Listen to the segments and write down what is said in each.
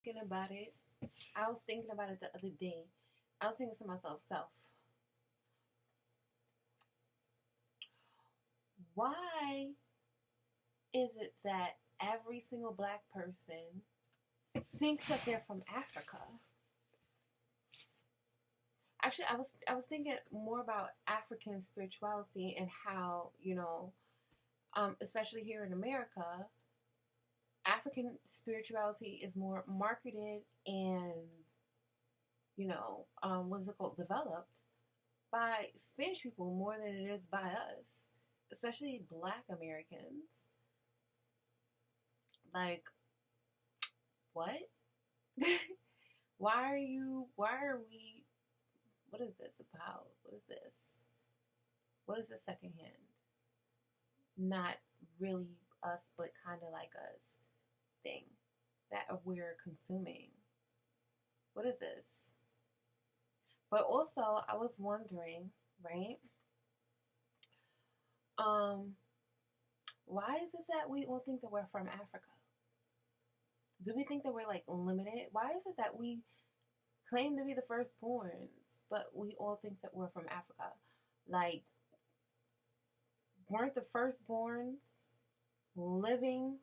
thinking about it. I was thinking about it the other day. I was thinking to myself, why is it that every single black person thinks that they're from Africa? Actually, I was thinking more about African spirituality and how, especially here in America, African spirituality is more marketed and what's it called, developed by Spanish people more than it is by us, especially Black Americans. Like, what? Why are we, what is this about? What is this? What is the secondhand? Not really us, but kind of like us thing that we're consuming. What is this? But also, I was wondering, right? Um, why is it that we all think that we're from Africa? Do we think that we're like limited? Why is it that we claim to be the firstborns, but we all think that we're from Africa? Like, weren't the firstborns living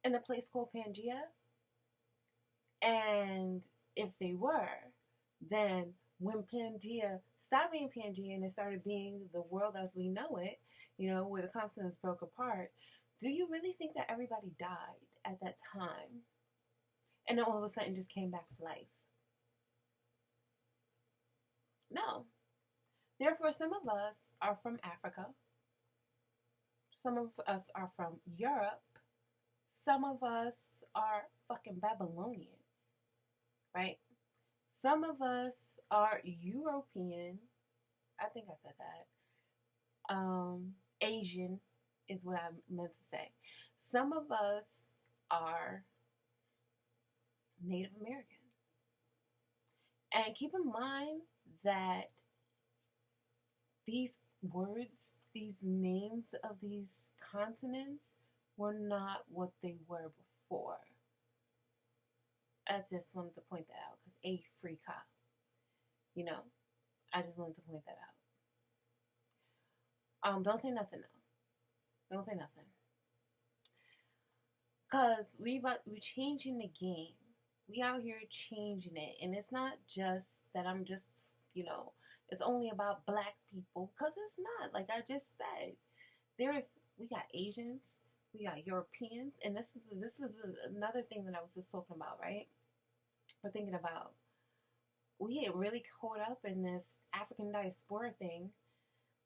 in a place called Pangea? And if they were, then when Pangea stopped being Pangea and it started being the world as we know it, where the continents broke apart, do you really think that everybody died at that time? And then all of a sudden just came back to life? No. Therefore, some of us are from Africa. Some of us are from Europe. Some of us are fucking Babylonian, right? Some of us are European. I think I said that. Asian is what I meant to say. Some of us are Native American. And keep in mind that these words, these names of these continents were not what they were before. I just wanted to point that out because Africa, I just wanted to point that out. Don't say nothing though. Don't say nothing. Cause we're changing the game. We out here changing it, and it's not just that I'm just, it's only about black people. Cause it's not. Like I just said, we got Asians, we got Europeans, and this is another thing that I was just talking about, right? We're thinking about, we get really caught up in this African diaspora thing,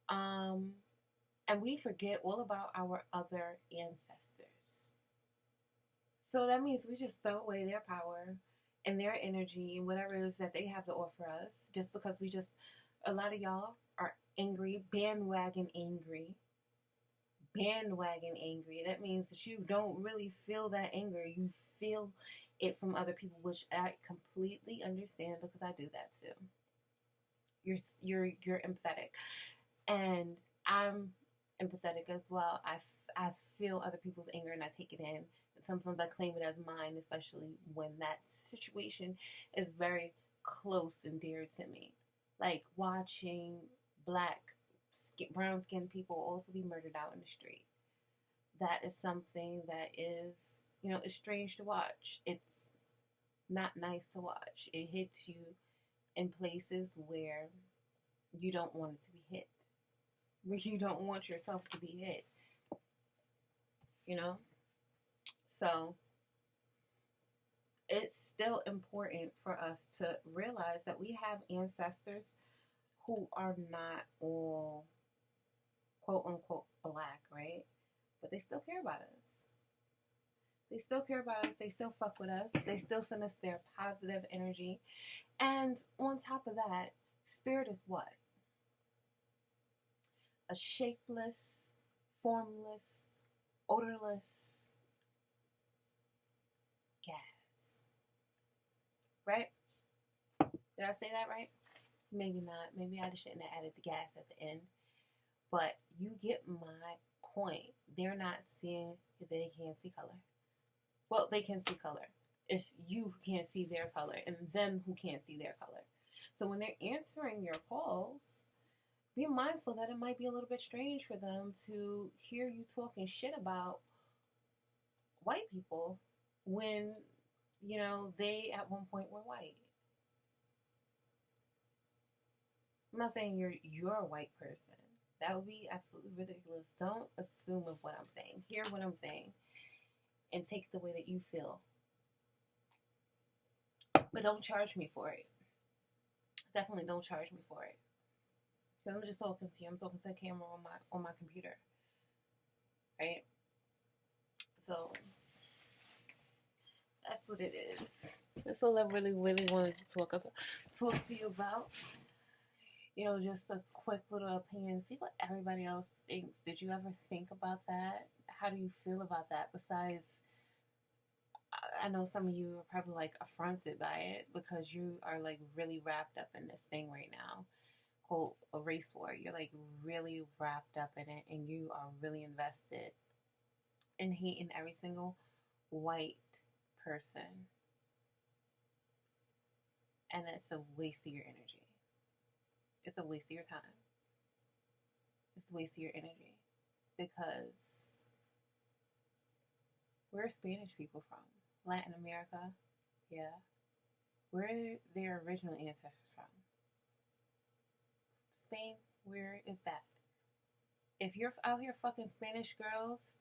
and we forget all about our other ancestors. So that means we just throw away their power and their energy and whatever it is that they have to offer us, just because a lot of y'all are angry, bandwagon angry. That means that you don't really feel that anger. You feel it from other people, which I completely understand because I do that too. You're empathetic, and I'm empathetic as well. I feel other people's anger and I take it in. And sometimes I claim it as mine, especially when that situation is very close and dear to me. Like watching brown skinned people also be murdered out in the street. That is something that is, it's strange to watch. It's not nice to watch. It hits you in places where you don't want it to be hit, where you don't want yourself to be hit. So it's still important for us to realize that we have ancestors who are not all quote unquote black, right? But they still care about us. They still care about us. They still fuck with us. They still send us their positive energy. And on top of that, spirit is what? A shapeless, formless, odorless gas. Right? Did I say that right? Maybe not. Maybe I shouldn't have added the gas at the end. But you get my point. They're not seeing, they can't see color. Well, they can see color. It's you who can't see their color and them who can't see their color. So when they're answering your calls, be mindful that it might be a little bit strange for them to hear you talking shit about white people when, they at one point were white. I'm not saying you're a white person. That would be absolutely ridiculous. Don't assume of what I'm saying. Hear what I'm saying and take it the way that you feel. But don't charge me for it. Definitely don't charge me for it. Because I'm just talking to you. I'm talking to the camera on my computer. Right? So that's what it is. That's all I really, really wanted to talk to you about. Just a quick little opinion. See what everybody else thinks. Did you ever think about that? How do you feel about that? Besides, I know some of you are probably like affronted by it because you are like really wrapped up in this thing right now called a race war. You're like really wrapped up in it and you are really invested in hating every single white person. And it's a waste of your energy. It's a waste of your time. It's a waste of your energy. Because where are Spanish people from? Latin America? Yeah. Where are their original ancestors from? Spain? Where is that? If you're out here fucking Spanish girls,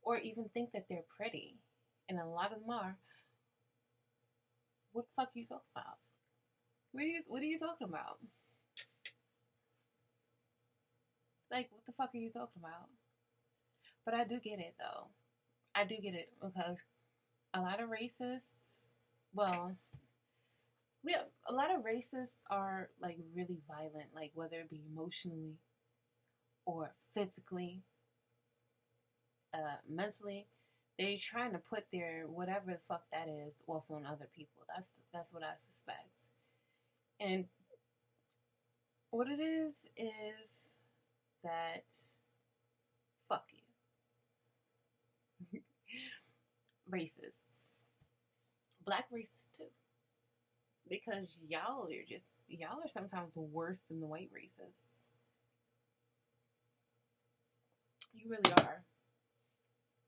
or even think that they're pretty, and a lot of them are, what the fuck are you talking about? What are you talking about? Like, what the fuck are you talking about? But I do get it, though. I do get it, because a lot of racists, well, yeah, a lot of racists are, like, really violent, like, whether it be emotionally or physically, mentally. They're trying to put their whatever the fuck that is off on other people. That's what I suspect. And what it is that fuck you. Racists. Black racists too. Because y'all are sometimes worse than the white racists. You really are.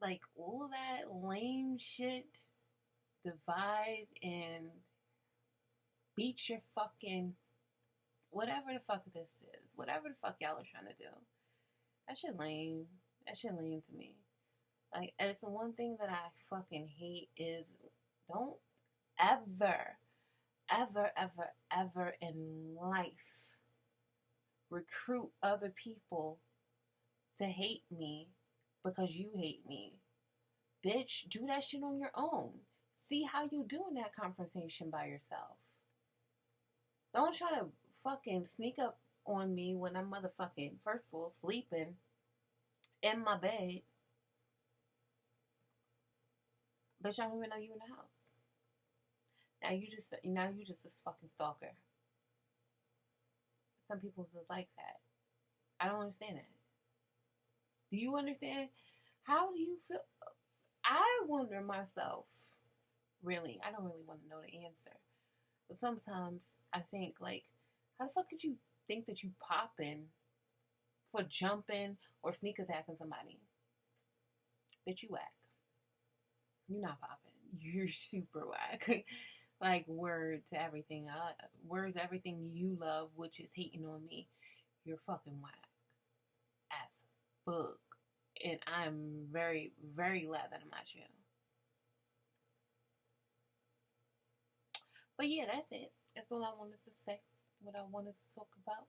Like all that lame shit, divide and beat your fucking whatever the fuck this is, whatever the fuck y'all are trying to do. That shit lame. That shit lame to me. Like, it's the one thing that I fucking hate is don't ever, ever, ever, ever in life recruit other people to hate me because you hate me. Bitch, do that shit on your own. See how you do in that conversation by yourself. Don't try to fucking sneak up on me when I'm motherfucking, first of all, sleeping in my bed. Bitch, I don't even know you in the house. Now you just this fucking stalker. Some people just like that. I don't understand that. Do you understand? How do you feel? I wonder myself, really. I don't really want to know the answer. But sometimes I think, like, how the fuck could you think that you popping for jumping or sneak attacking somebody? Bitch, you whack. You're not popping. You're super whack. Like, word to everything. Word to everything you love, which is hating on me. You're fucking whack. As fuck. And I'm very, very glad that I'm not you. But yeah, that's it. That's all I wanted to say. What I wanted to talk about.